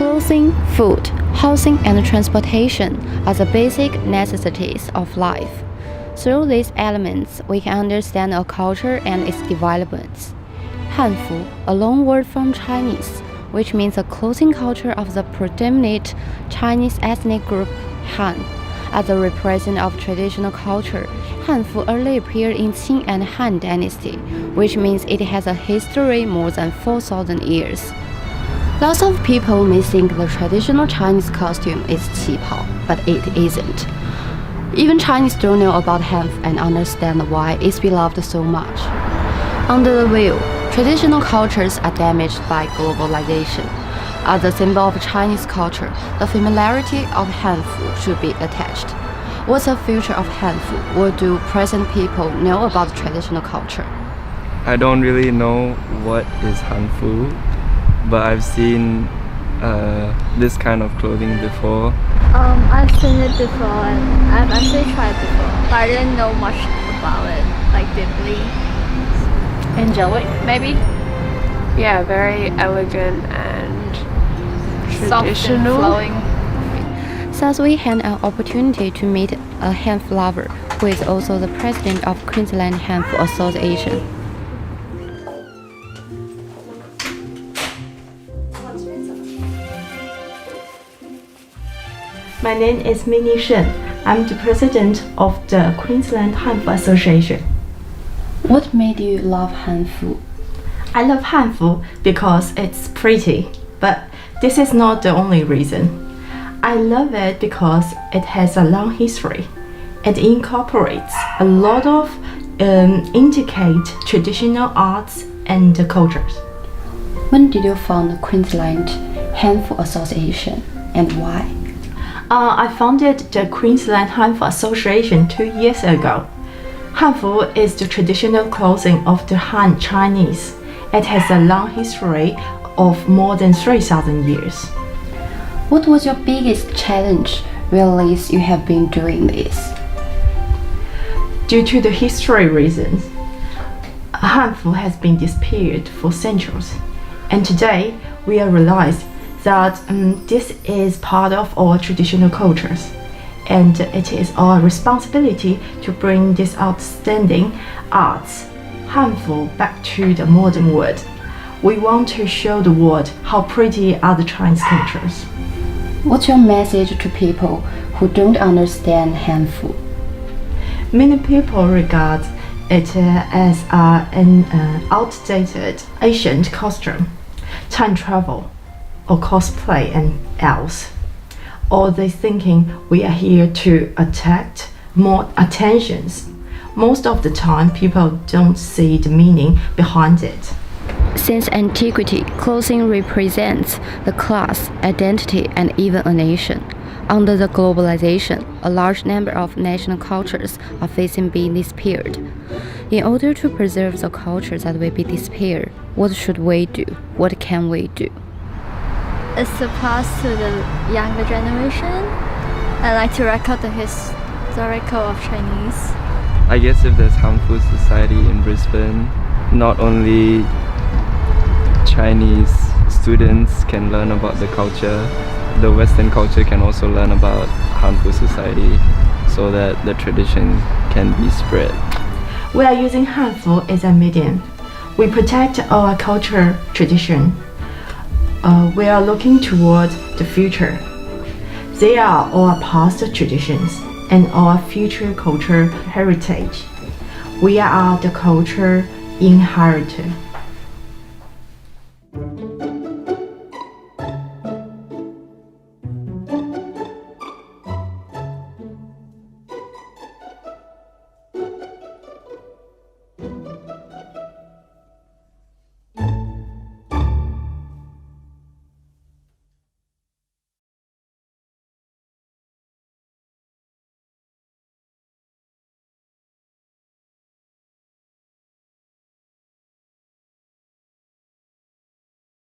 Clothing, food, housing, and transportation are the basic necessities of life. Through these elements, we can understand a culture and its developments. Hanfu, a loan word from Chinese, which means the clothing culture of the predominant Chinese ethnic group Han. As a representative of traditional culture, Hanfu early appeared in Qing and Han dynasty, which means it has a history more than 4,000 years. Lots of people may think the traditional Chinese costume is qipao, but it isn't. Even Chinese don't know about Hanfu and understand why it's beloved so much. Under the veil, traditional cultures are damaged by globalization. As a symbol of Chinese culture, the familiarity of Hanfu should be attached. What's the future of Hanfu? What do present people know about traditional culture? I don't really know what is Hanfu, but I've seen this kind of clothing before. I've seen it before and I've actually tried before, but I didn't know much about it, like deeply. Angelic, maybe? Yeah, very elegant and Soft and traditional. flowing. Thus, we had an opportunity to meet a Hanfu lover, who is also the president of Queensland Hanfu Association. My name is Minnie Shen. I'm the president of the Queensland Hanfu Association. What made you love Hanfu? I love Hanfu because it's pretty, but this is not the only reason. I love it because it has a long history. It incorporates a lot of intricate traditional arts and cultures. When did you found the Queensland Hanfu Association and why? I founded the Queensland Hanfu Association 2 years ago. Hanfu is the traditional clothing of the Han Chinese. It has a long history of more than 3,000 years. What was your biggest challenge while you have been doing this? Due to the history reasons, Hanfu has been disappeared for centuries, and today we have realized that this is part of our traditional cultures, and it is our responsibility to bring this outstanding arts, Hanfu, back to the modern world. We want to show the world how pretty are the Chinese cultures. What's your message to people who don't understand Hanfu? Many people regard it as an outdated ancient costume, time travel, or cosplay and else. Or they thinking we are here to attract more attentions. Most of the time, people don't see the meaning behind it. Since antiquity, clothing represents the class, identity, and even a nation. Under the globalization, a large number of national cultures are facing being disappeared. In order to preserve the cultures that will be disappeared, what should we do? What can we do? It's to pass to the younger generation and like to record the historical of Chinese. I guess if there's Hanfu Society in Brisbane, not only Chinese students can learn about the culture, the Western culture can also learn about Hanfu Society so that the tradition can be spread. We are using Hanfu as a medium. We protect our culture tradition. We are looking toward the future. They are our past traditions and our future culture heritage. We are the culture inheritor.